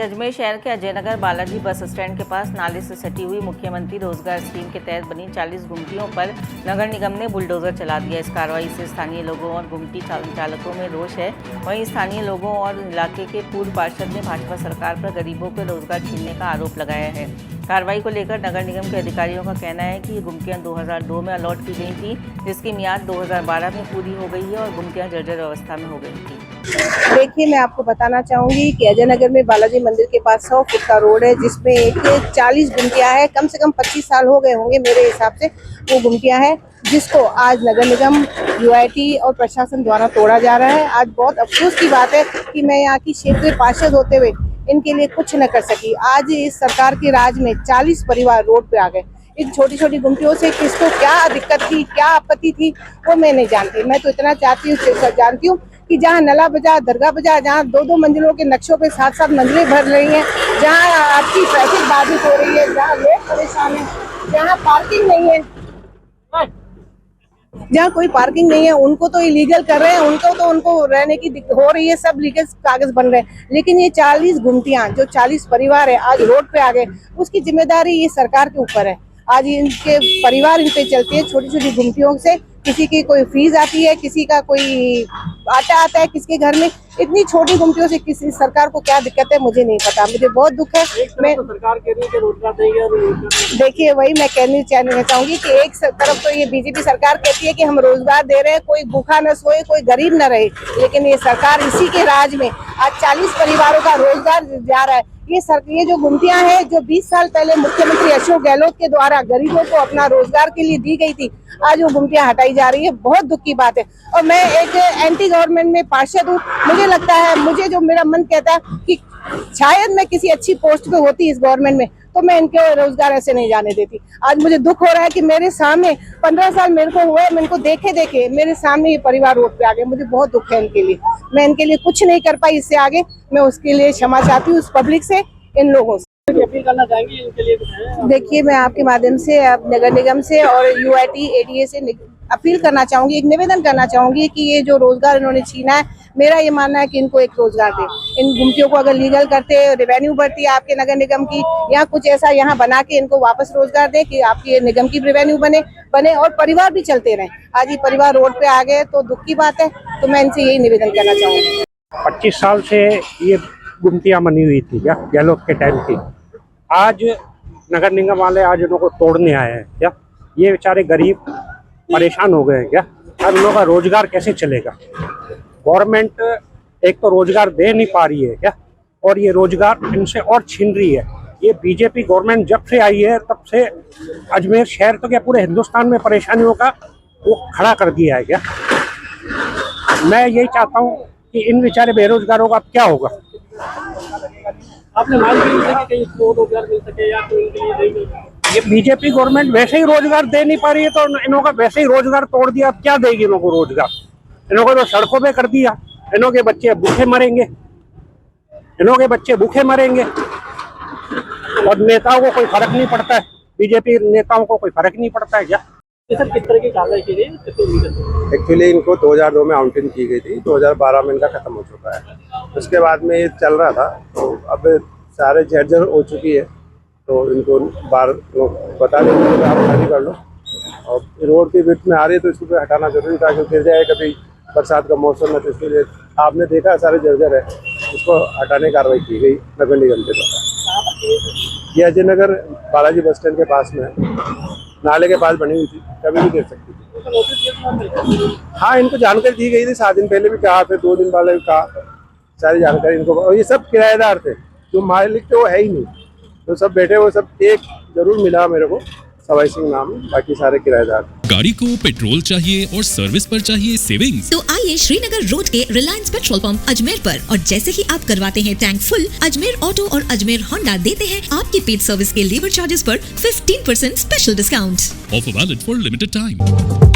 अजमेर शहर के Ajay Nagar Balaji bus stand के पास नाले से सटी हुई मुख्यमंत्री रोजगार स्कीम के तहत बनी 40 गुमटियों पर नगर निगम ने बुलडोजर चला दिया। इस कार्रवाई से स्थानीय लोगों और गुमटी चालकों में रोष है। वहीं स्थानीय लोगों और इलाके के पूर्व पार्षद ने भाजपा सरकार पर गरीबों को रोजगार छीनने का आरोप लगाया है। कार्रवाई को लेकर नगर निगम के अधिकारियों का कहना है कि ये गुमटियां 2002 में अलॉट की गई थी, जिसकी मियाद 2012 में पूरी हो गई है और गुमटियां जर्जर अवस्था में हो गई थी। देखिए, मैं आपको बताना चाहूँगी कि अजय नगर में बालाजी मंदिर के पास 100 फुट का रोड है, जिसमें एक 40 गुमटियाँ हैं। कम से कम 25 साल हो गए होंगे मेरे हिसाब से वो गुमटियाँ हैं, जिसको आज नगर निगम, यूआईटी और प्रशासन द्वारा तोड़ा जा रहा है। आज बहुत अफसोस की बात है कि मैं यहाँ की क्षेत्रीय पार्षद होते हुए इनके लिए कुछ न कर सकी। आज इस सरकार के राज में 40 परिवार रोड पे आ गए। इन छोटी छोटी गुमटियों से किसको क्या दिक्कत थी, क्या आपत्ति थी, वो मैं नहीं जानती। मैं तो इतना जानती हूँ कि जहाँ नला बाजार, दरगाह बाजार, जहाँ 2-2 मंजिलों के नक्शों पे 7-7 मंजिलें भर रही हैं, जहाँ आपकी ट्रैफिक बाधित हो रही है, जहाँ लोग परेशान हैं, जहाँ पार्किंग नहीं है, जहाँ कोई पार्किंग नहीं है, उनको तो इलीगल कर रहे हैं, उनको रहने की हो रही है, सब लीगल कागज बन रहे हैं। लेकिन ये 40 गुमटियाँ, जो 40 परिवार है आज रोड पे आ गए, उसकी जिम्मेदारी ये सरकार के ऊपर है। आज इनके परिवार इन पे चलते हैं छोटी छोटी गुमटियों से। किसी की कोई फीस आती है, किसी का कोई आटा आता है, किसके घर में इतनी छोटी गुमटियों से किसी सरकार को क्या दिक्कत है, मुझे नहीं पता। मुझे बहुत दुख है। मैं तो सरकार कह रही है कि रोजगार देगी। देखिए, वही मैं कहना चाहूंगी कि एक तरफ तो ये बीजेपी सरकार कहती है कि हम रोजगार दे रहे हैं, कोई भूखा न सोए, कोई गरीब न रहे, लेकिन ये सरकार इसी के राज में आज 40 परिवारों का रोजगार जा रहा है। ये जो गुमटियां हैं, जो 20 साल पहले मुख्यमंत्री अशोक गहलोत के द्वारा गरीबों को अपना रोजगार के लिए दी गई थी, आज वो गुमटियां हटाई जा रही है। बहुत दुख की बात है। और मैं एक एंटी गवर्नमेंट में पार्षद हूँ। मुझे लगता है, मुझे जो मेरा मन कहता है कि शायद मैं किसी अच्छी पोस्ट पे होती इस गवर्नमेंट में, तो मैं इनके रोजगार ऐसे नहीं जाने देती। आज मुझे दुख हो रहा है कि मेरे सामने 15 साल मेरे को हुए, मैं इनको देखे मेरे सामने ये परिवार रोड पे आ गए। मुझे बहुत दुख है इनके लिए। मैं इनके लिए कुछ नहीं कर पाई। इससे आगे मैं उसके लिए क्षमा चाहती हूँ, उस पब्लिक से, इन लोगों से। अपील करना चाहेंगे इनके लिए? देखिए, मैं आपके माध्यम से नगर निगम से और यूआईटी एडीए से अपील करना चाहूंगी, एक निवेदन करना चाहूंगी कि ये जो रोजगार इन्होंने छीना है, मेरा ये मानना है कि इनको एक रोजगार दे। इन गुमटियों को अगर लीगल करते, रेवेन्यू बढ़ती है आपके नगर निगम की, या कुछ ऐसा यहाँ बना के इनको वापस रोजगार दे कि आपके निगम की रेवेन्यू बने और परिवार भी चलते रहे। आज ये परिवार रोड पे आ गए तो दुख की बात है। तो मैं इनसे यही निवेदन करना चाहूंगी। 25 साल से ये गुमटियां बनी हुई थी क्या, गहलोत के टाइम की। आज नगर निगम वाले आज इनको तोड़ने आए हैं क्या? ये बेचारे गरीब परेशान हो गए हैं क्या? अब इन लोगों का रोजगार कैसे चलेगा? गवर्नमेंट एक तो रोजगार दे नहीं पा रही है क्या, और ये रोजगार इनसे और छीन रही है। ये बीजेपी गवर्नमेंट जब से आई है तब से अजमेर शहर तो क्या पूरे हिंदुस्तान में परेशानियों का वो खड़ा कर दिया है क्या? मैं यही चाहता हूँ कि इन बेचारे बेरोजगारों का अब क्या होगा। आपने मांग की है कि कहीं इसको रोजगार मिल सके या कोई इनके लिए नहीं मिल सके? ये बीजेपी गवर्नमेंट वैसे ही रोजगार दे नहीं पा रही है, तो इन्हों का वैसे ही रोजगार तोड़ दिया। अब क्या देगी इन्हों को रोजगार? इन्हों को तो सड़कों पे कर दिया। इन्हों के बच्चे भूखे मरेंगे, और नेताओं को कोई फर्क नहीं पड़ता है। बीजेपी नेताओं को कोई फर्क नहीं पड़ता है क्या? सर, किस तरह की कार्रवाई की गई? एक्चुअली इनको 2002 में आउटिंग की गई थी, 2012 में इनका खत्म हो चुका है। उसके बाद में ये चल रहा था, तो अब सारे जर्जर हो चुकी है, तो इनको बार बता देंगे कि आप खाली कर लो। और रोड की विड्थ में आ रही है तो इसको हटाना जरूरी था, क्योंकि गिर जाए कभी बरसात का मौसम है, तो इसके लिए आपने देखा सारे जर्जर है, उसको हटाने की कार्रवाई की गई नगर निगम के द्वारा। ये अजय नगर बालाजी बस स्टैंड के पास में है, नाले के पास बनी हुई थी, कभी भी गिर सकती थी। हाँ, इनको जानकारी दी गई थी, 7 दिन पहले भी कहा, फिर 2 दिन पहले भी कहा, सारी जानकारी इनको। और ये सब किराएदार थे, जो मालिक थे वो है ही नहीं, तो सब बैठे हुए। सब एक जरूर मिला मेरे को, सवाई सिंह नाम, बाकी सारे किराएदार। गाड़ी को पेट्रोल चाहिए और सर्विस पर चाहिए सेविंग्स, तो आइए श्रीनगर रोड के रिलायंस पेट्रोल पंप अजमेर पर, और जैसे ही आप करवाते हैं टैंक फुल, अजमेर ऑटो और अजमेर होंडा देते हैं आपके पेड सर्विस के लेबर चार्जेस पर 15% special discount. Offer valid for limited time.